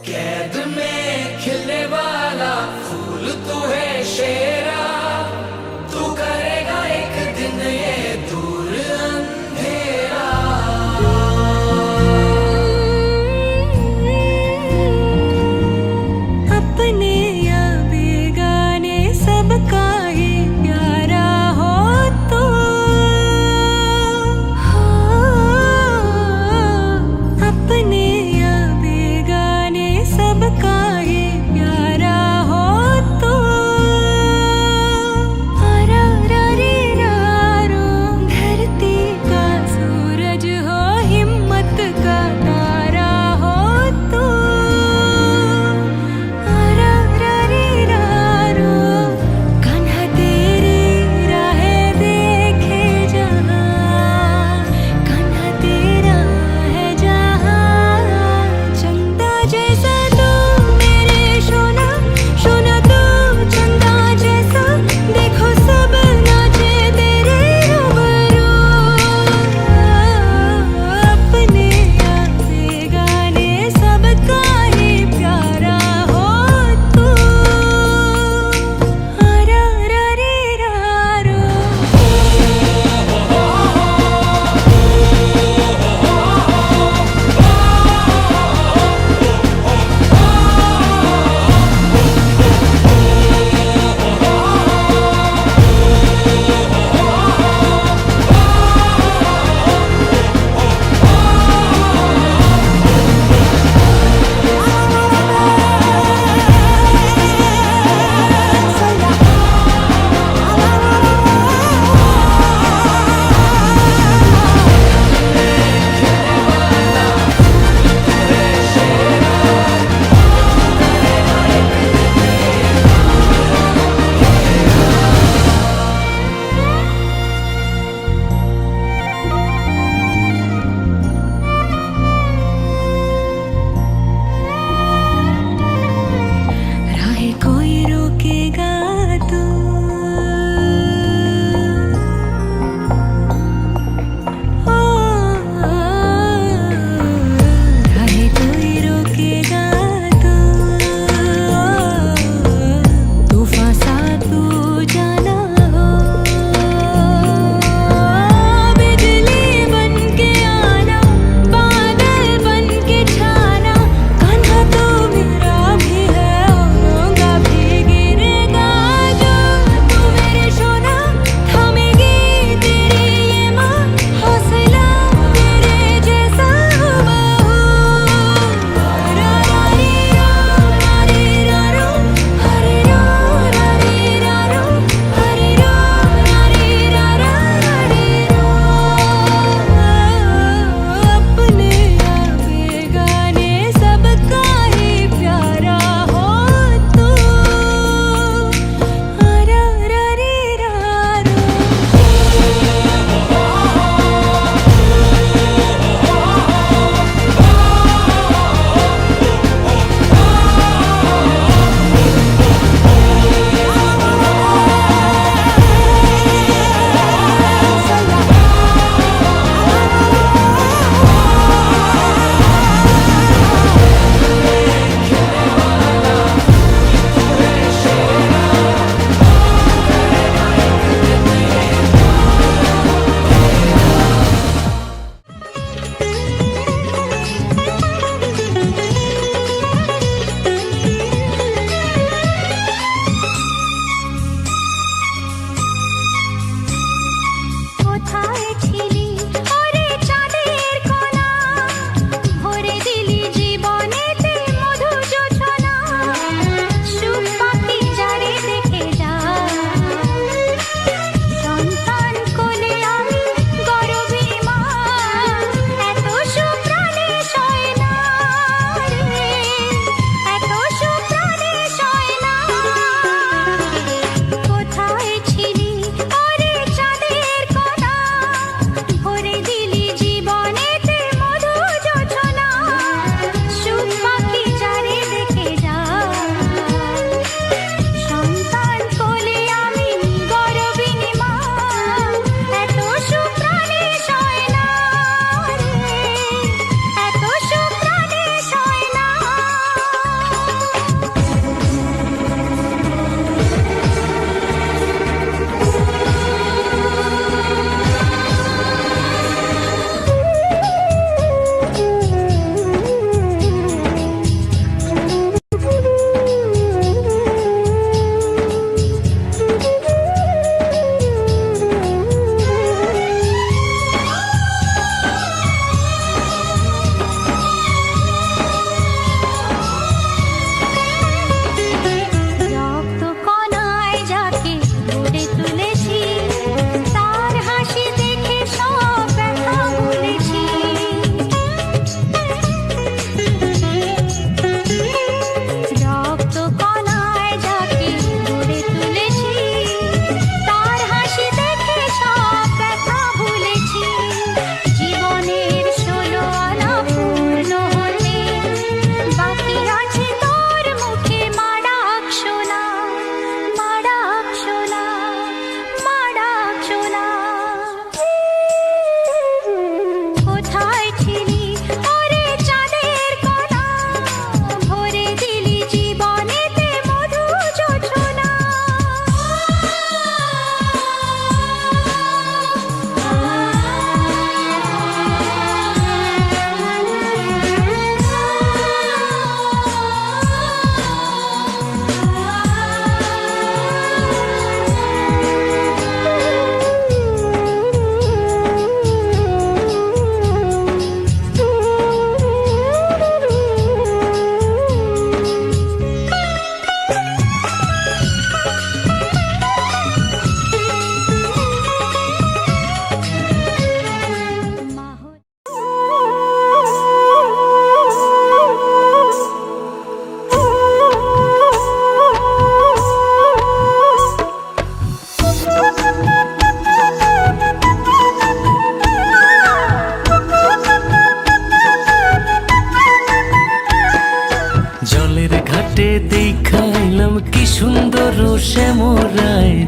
कैद में खिलने वाला फूल तू है शेरा,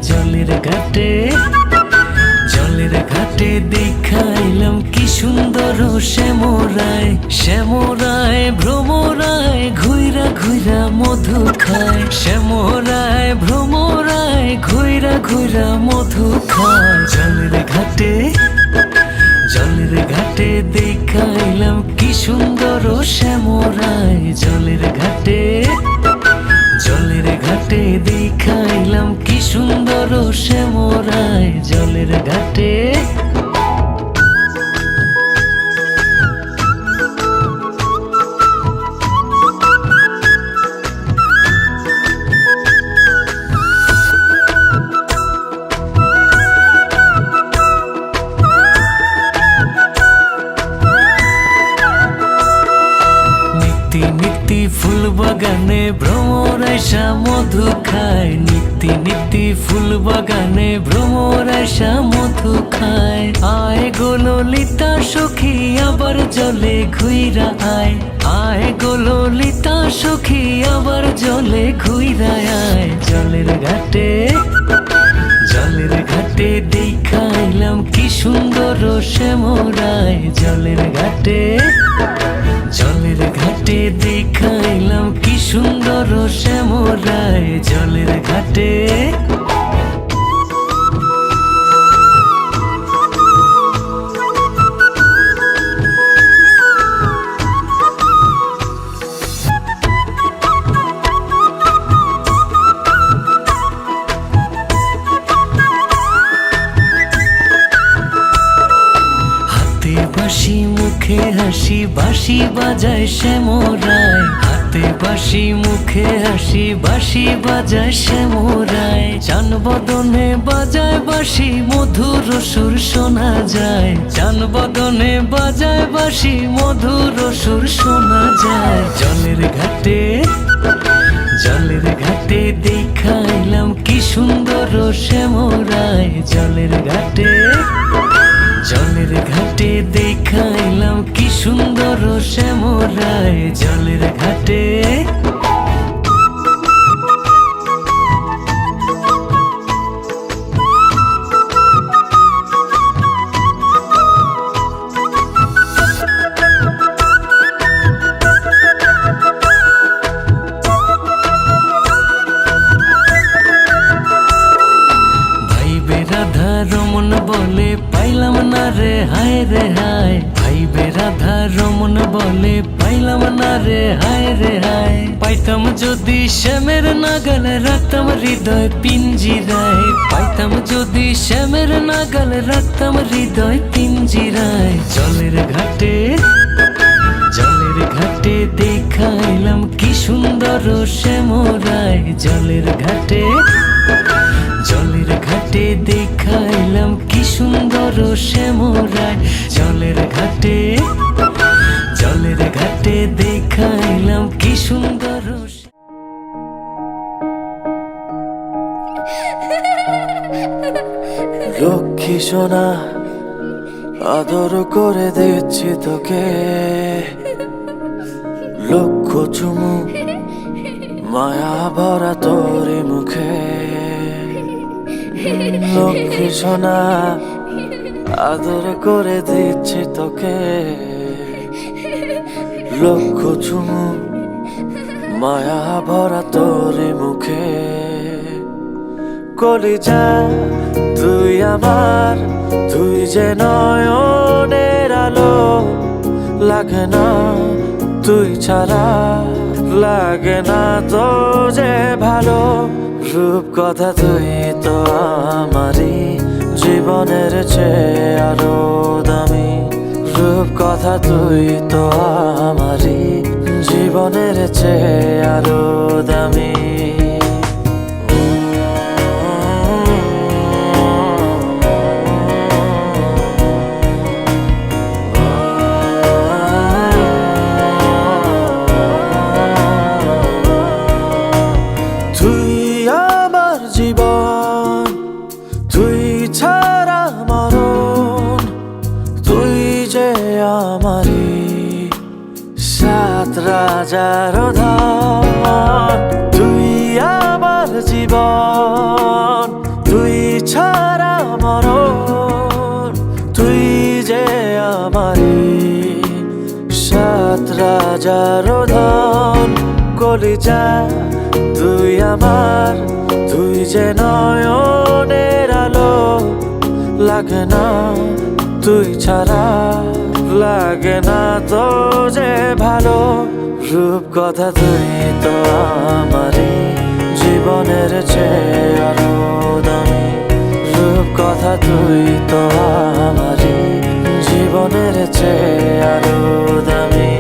জলের ঘাটে জলের ঘাটে দেখাইলাম কি সুন্দর শ্যামরায় শ্যামরায় ভ্রমরায় ঘুইরা ঘুইরা মধু খায় শ্যামরায় ভ্রমরায় ঘুইরা ঘুইরা মধু খায় জলের ঘাটে দেখাইলাম কি সুন্দর শ্যামরায় জলের ঘাটে দেখাইলাম কি সুন্দর শ্যামরায় জলের ঘাটে নিত্যি ফুল বাগানে ভ্রমর আইসা মধু খায় নিত্যি ফুল বাগানে ভ্রমর আইসা মধু খায় আয় গো ললিতা সখী আবার জলে ঘুইরা আয় গো ললিতা সখী আবার জলে ঘুইরা আয় জলের ঘাটে দেখাইলাম কি সুন্দর শ্যামরায় জলের ঘাটে দেখাইলাম কি সুন্দর শ্যামরায় জলের ঘাটে বাঁশি মুখে হাসি বাঁশি বাজায় শ্যামরায় হাতে বাঁশি মুখে হাসি বাঁশি বাজায় শ্যামরায় চান বদনে বাজায় বাঁশি মধুর সুর শোনা যায় চান বদনে বাজায় বাঁশি মধুর সুর শোনা যায় জলের ঘাটে দেখাইলাম কি সুন্দর শ্যামরায় জলের ঘাটে দেখাইলাম কি সুন্দর শ্যামরায় জলের ঘাটে রাধা রমন বলে পাইলাম না রে হায় রে হায় ভাইবে রাধা রমন বলে পাইলাম না রে হায় রে হায় পাইতাম যদি শ্যামের নাগাল রাখতাম হৃদয় পিঞ্জিরায় পাইতাম যদি শ্যামের নাগাল রাখতাম হৃদয় পিঞ্জিরায় জলের ঘাটে দেখাইলাম কি সুন্দর শ্যামরায় জলের ঘাটে দেখাইলাম কি সুন্দর শ্যামরায় জলের ঘাটে দেখাইলাম কি সুন্দর লক্ষ্মী সোনা আদর করে দিচ্ছি তোকে লক্ষ চুমু মায়া ভরা তোর মুখে লক্ষ্মী সোনা আদর করে দিচ্ছি তোকে লক্ষ চুমু মায়া ভরা তোর মুখে কলিজা তুই আমার তুই যে নয়নের আলো লাগে না তুই ছাড়া লাগে না তো যে ভালো রূপ কথা তুই তো আমারই জীবনের চেয়ে আরো দামি রূপ কথা তুই তো আমারই জীবনের চেয়ে আরো দামি রাজার ধন তুই আমার জীবন তুই ছাড়া মরণ, তুই যে আমারি সাত রাজার ধন। কলিজা তুই আমার, তুই যে নয়নের আলো, লাগে না তুই ছাড়া, লাগে না তো যে ভালো। রূপ কথা তুই তো আমারই জীবনের চেয়ে আরো দামি। রূপ কথা তুই তো আমারই জীবনের চেয়ে আরো দামি।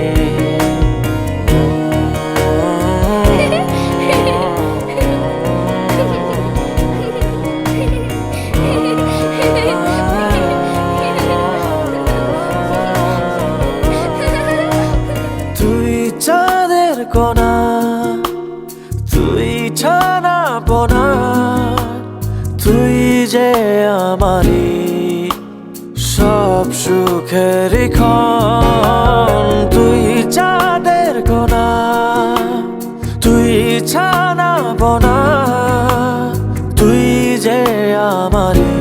তুই চাঁদের কোনা, তুই ছানা পোনা, তুই যে আমারি সব সুখের ক্ষণ। তুই চাঁদের কোনা, তুই ছানা পোনা, তুই যে আমারি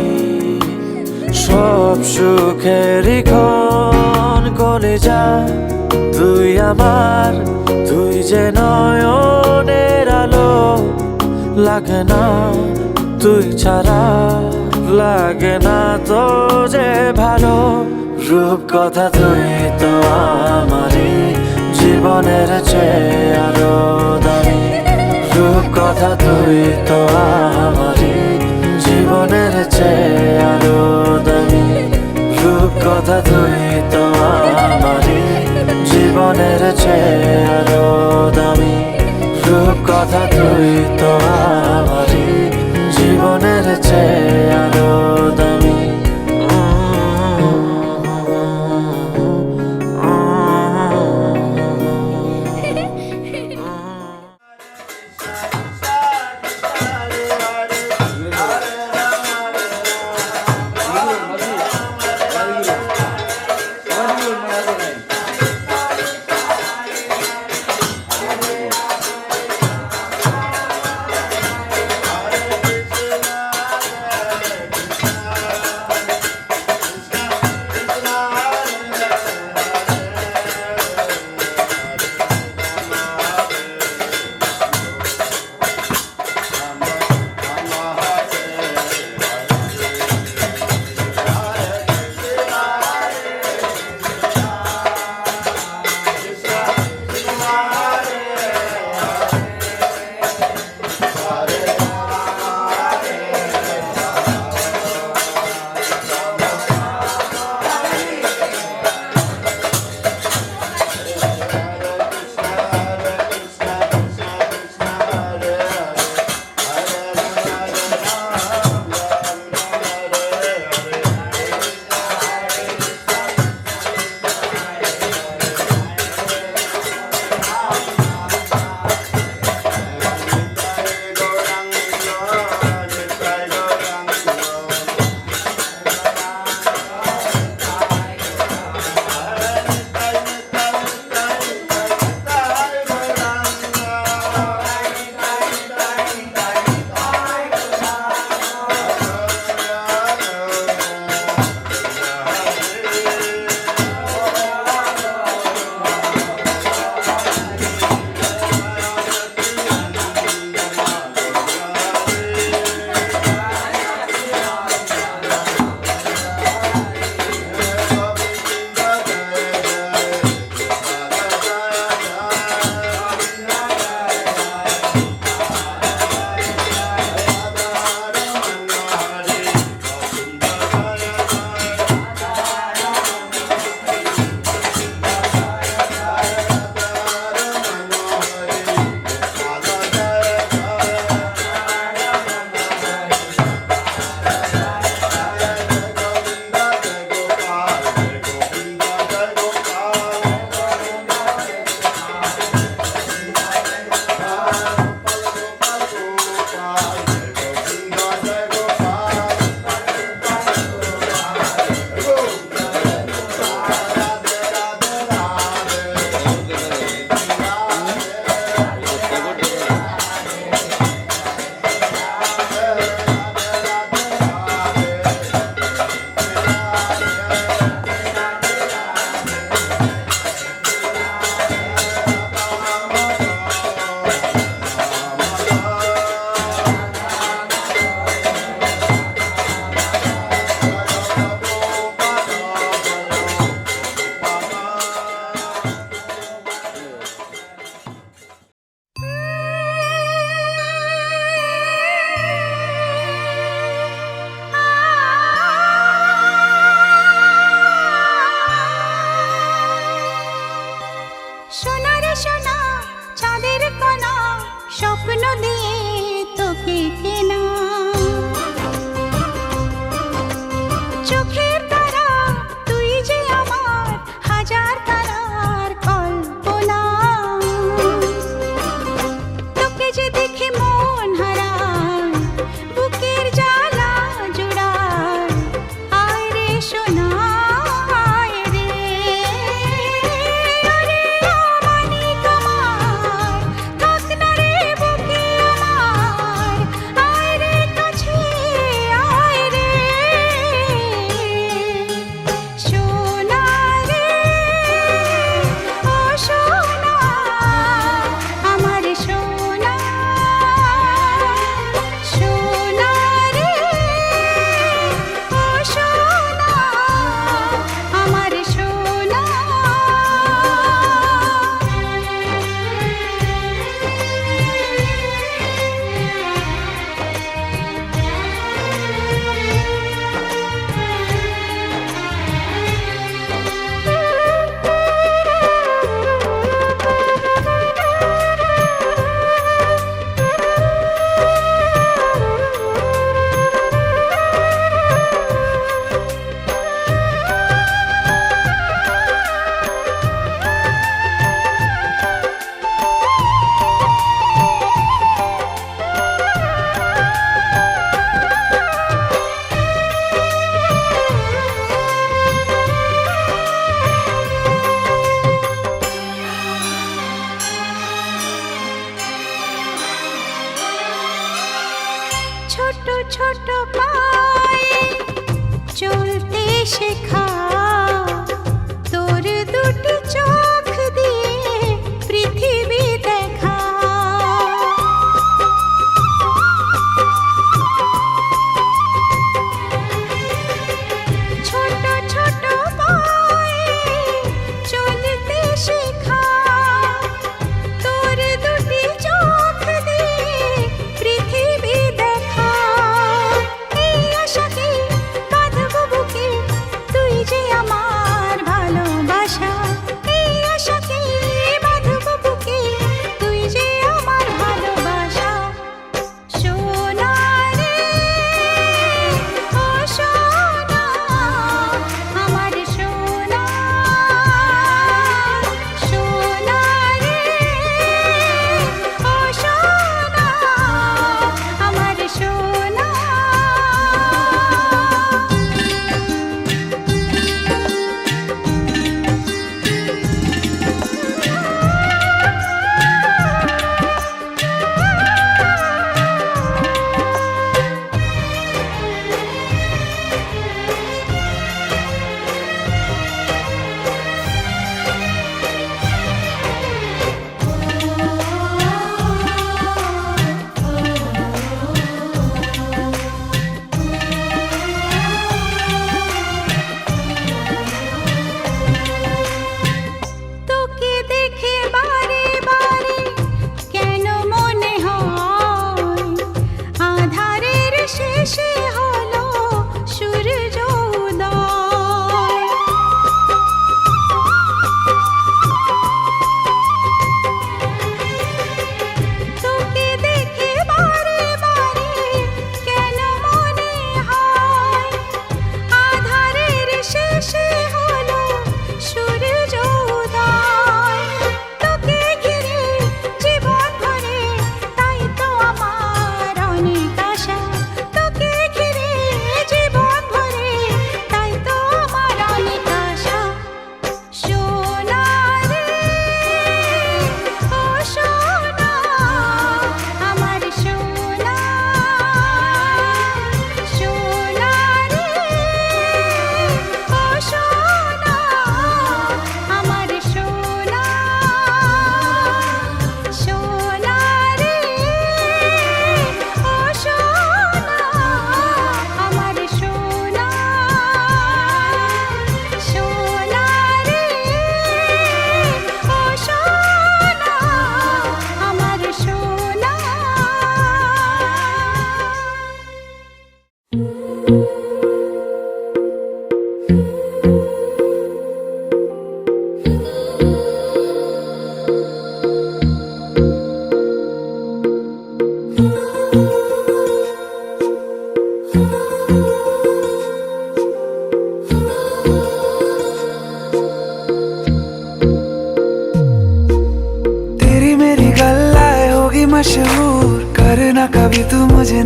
সব সুখের ক্ষণ। কলিজা তুই আমার, তুই যে নয়নের আলো, লাগে না তুই ছাড়া, লাগে না তো যে ভালো। রূপ কথা তুই তো আমারই জীবনের চেয়ে আরো দামি। রূপ কথা তুই তো আমারই জীবনের চেয়ে আরো দামি। রূপ কথা তুই তো আমারই জীবনের চেয়ে আরো দামি। রূপ কথা তুই তো আমারই জীবনের চেয়ে আরো দামি। দিয়ে তোকে কেনা। চোখের তারা তুই যে আমার হাজার তারার কল্পনা। তোকে যে দেখে মন হারায়, বুকের জ্বালা জুড়ায়। আয় রে সোনা আয় রে, ওরে অমানিক আমার, থাক না রে বুকে আমার। আয় রে কাছে আয় রে, সোনা রে ও সোনা আমার সোনা। সোনা রে ও সোনা আমার সোনা। ছোট ছোট পায়ে চলতে শেখা, তোর দুটি চোখ দিয়ে পৃথিবী দেখা। ছোট ছোট পায়ে চলতে শেখা, তোর দুটি চোখ দিয়ে পৃথিবী দেখা। এই আশাকে বাঁধবো বুকে, তুই যে আমার ভালোবাসা। এই আশাকে বাঁধবো বুকে, তুই যে আমার ভালোবাসা। সোনা রে ও সোনা আমার সোনা। সোনা রে ও সোনা আমার সোনা। তোকে দেখে বারে বারে কেন মনে হয় আধারের শেষে হলো সূর্য উদয়। তোকে দেখে বারে বারে কেন মনে হয় আধারের শেষে হলো সূর্য উদয়। তোকে ঘিরে জীবন ভরে, তাই তো আমার অনেক আশা। তোকে ঘিরে জীবন ভরে, তাই তো আমার অনেক আশা। সোনা রে ও সোনা আমার সোনা। সোনা রে ও সোনা আমার সোনা। সোনা রে ও সোনা আমার সোনা। সোনা রে ও সোনা আমার সোনা।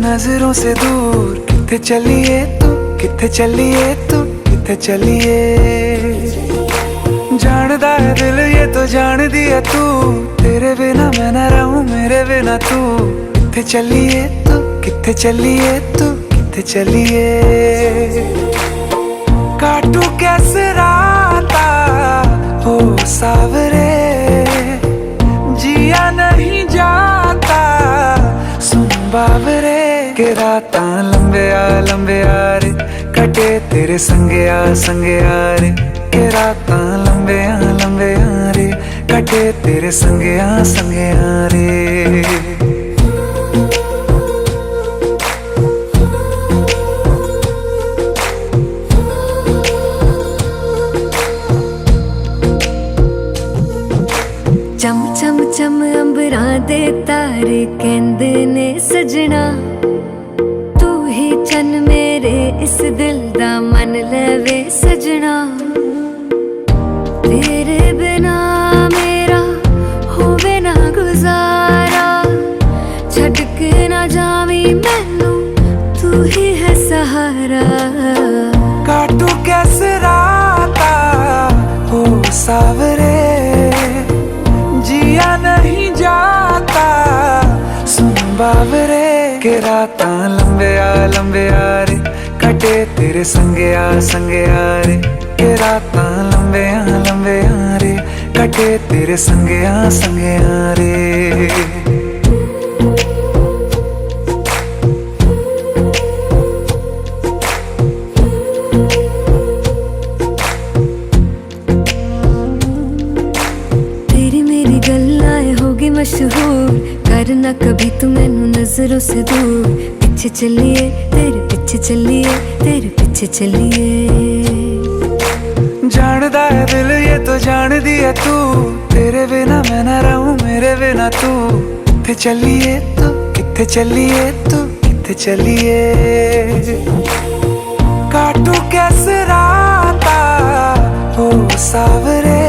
नजरों से दूर किथे चलिए तू, किथे चलिए तू, किथे चलिए। जानदा है दिल ये तो जान दिया तू, तेरे बिना मैं न रहूं मेरे बिना तू। किथे चलिए तू, किथे चलिए तू, किथे चलिए। काटू कैसे राता हो सावरे, जिया नहीं जाता सुन बावरे। के रातां लंबे आ रे, कटे तेरे संगे आ रे। के रातां लंबे आ रे, कटे तेरे संगे आ रे। चम चम चम अंबरां दे तारे कहंदे ने सजना, तू ही चन मेरे इस दिल दा मन लवे सजना। तेरे बिना मेरा होवे ना गुजारा, छड़ के ना जावी मैनू तू ही है सहारा। काटू कैसे राता हो सावरे, जिया नहीं जाता सुन बावरे। के रातां लंबे आ रे, कटे तेरे संगे आ रे। के रातां लंबे आ रे, कटे तेरे संगे आ रे। मशहूर करना कभी तू मैनू नजरों से दूर। पीछे चलिए तेरे पीछे चलिए, तेरे पीछे चलिए। जानदा है दिल ये तो जान दिया तू, तेरे बिना मैं न रहूं मेरे बिना तू। किथे चलिए तू, किथे चलिए तू, किथे चलिए। काटू कैसे राता हो सावरे,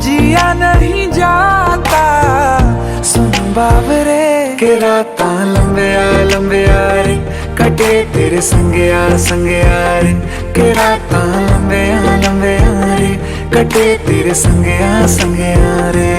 जिया नहीं जाता सुन बावरे। के रातां लंबे आ रे, कटे तेरे संगे आ रे। के रातां लंबे आ रे, कटे तेरे संगे आ रे।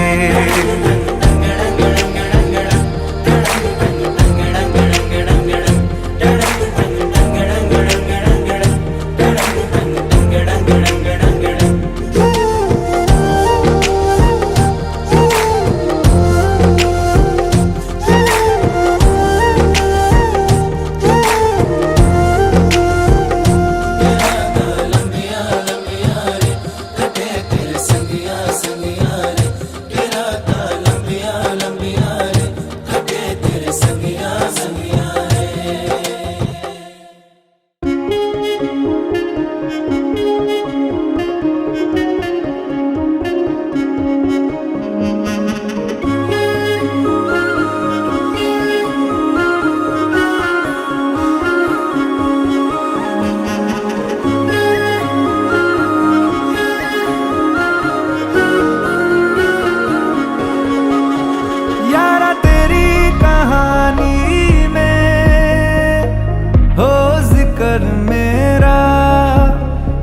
मेरा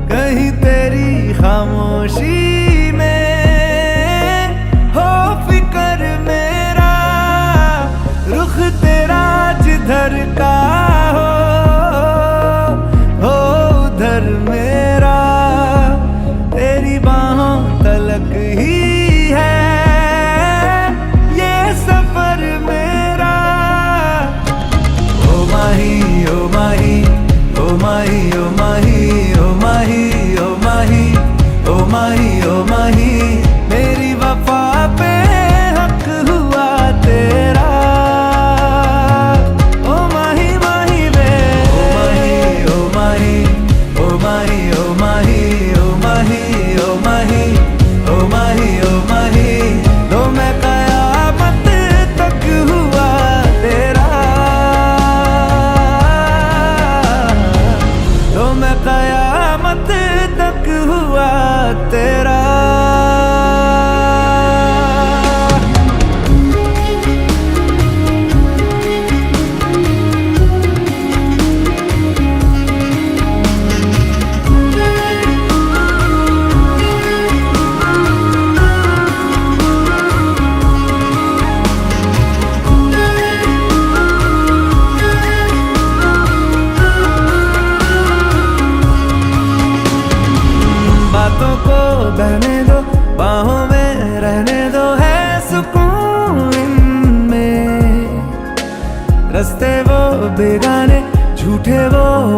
कहीं तेरी खामोशी में हो फिकर मेरा। रुख तेरा जिधर का हो उधर मेरा। तेरी बाहों तलक ही है ये सफर मेरा। ओ माही ओ माही ओ माही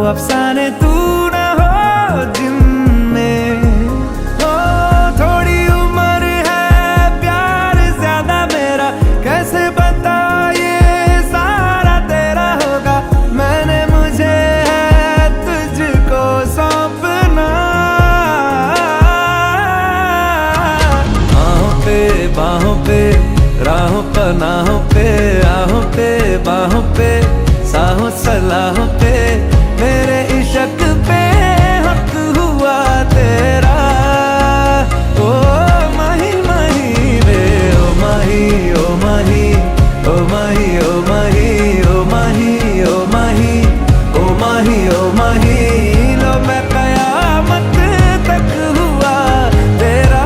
अफसाने तू न हो जिनमें। ओ थोड़ी उम्र है प्यार ज्यादा मेरा, कैसे बता ये सारा तेरा होगा। मैंने मुझे है तुझको सौंपना। बाहों पे राहों पनाहों पे, आहों पे बाहों पे, साहों सलाहों पे, मेरे इश्क पे हक हुआ तेरा। ओ माही माही वे ओ माही ओ माही ओ माही ओ माही ओ माही ओ माही ओ माही ओ माही, लो मैं कयामत तक हुआ तेरा।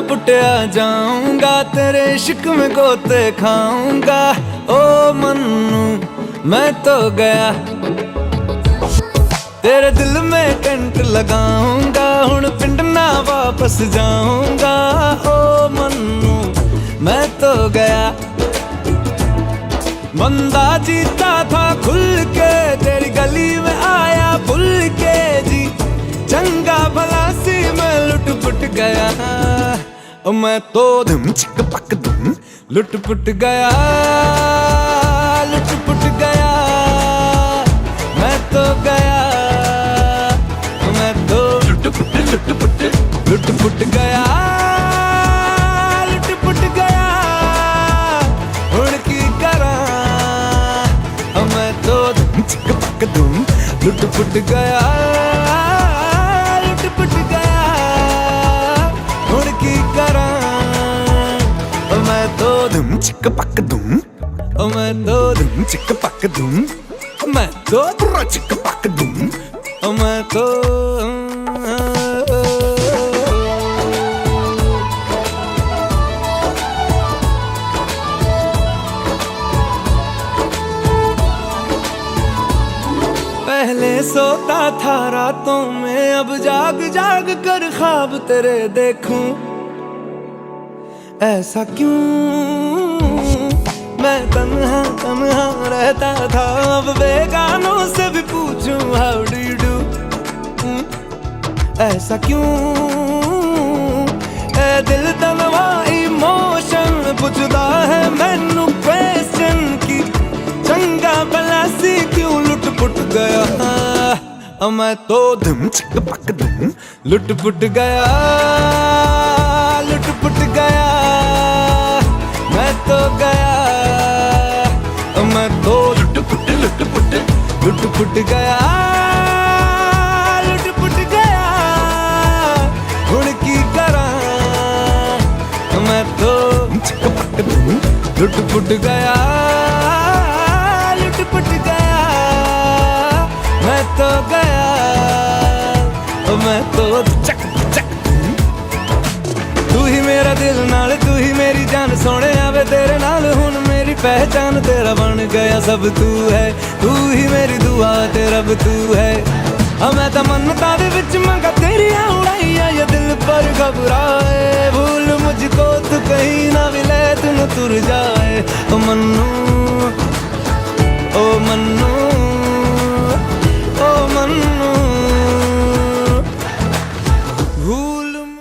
पुटिया जाऊंगा तेरे इश्क में गोते खाऊंगा। ओ मन्नू मैं तो गया, तेरे दिल में कंट लगाऊंगा। हुण पिंड ना वापस जाऊंगा। ओ मन्नू मैं तो गया, बंदा जीता था खुल के, तेरी गली में आया भूल के जी। चंगा भला सी मैं लुट पुट गया, मैं तो धुम चिक पक धुम लुट पुट गया, लुट पुट गया। मैं तो गया, मैं तो लुट पुट लुट पुट लुट पुट गया, लुट पुट गया। हुण की करा, मैं तो धुम चिक पक धुम लुट पुट गया, लुट पुट गया। हुण की करा, मैं तो धुम चिक पक धुम, मैं तो धुम चिक पक धुम, मैं तो बुरा चिक पक धुम, मैं तो पहले सोता था रातों में, अब जाग जाग कर ख्वाब तेरे देखूं। ऐसा क्यों मैं तन्हा तन्हा रहता था, अब बेगानों से भी पूछूं हाउ डू यू डू। ऐसा क्यों ए दिल तनवा इमोशन पुछदा है मैनू क्वेश्चन की। चंगा भला सी क्यों लुट पुट गया, मैं तो धुम चिक पक धुम लुट पुट गया, लुट पुट गया। मैं तो गया, मैं तो लुट पुट लुट पुट लुट पुट गया, लुट पुट गया। हुण की करा, मैं तो चिक पक धुम लुट पुट गया, लुट पुट गया। मैं तो गया, मैं तो चक चक। तू ही मेरा दिल नाल, तू ही मेरी जान, सोने आवे तेरे नाल हुण मेरी पहचान। तेरा बन गया सब तू है, तू ही मेरी दुआ ते रब तू है। मैं तो मन्नतां दे विच मंगा तेरियां उड़ाइयां, ये दिल पर घबराए। भूल मुझको तू कहीं ना मिले, तुम तुर जाए। मन्नू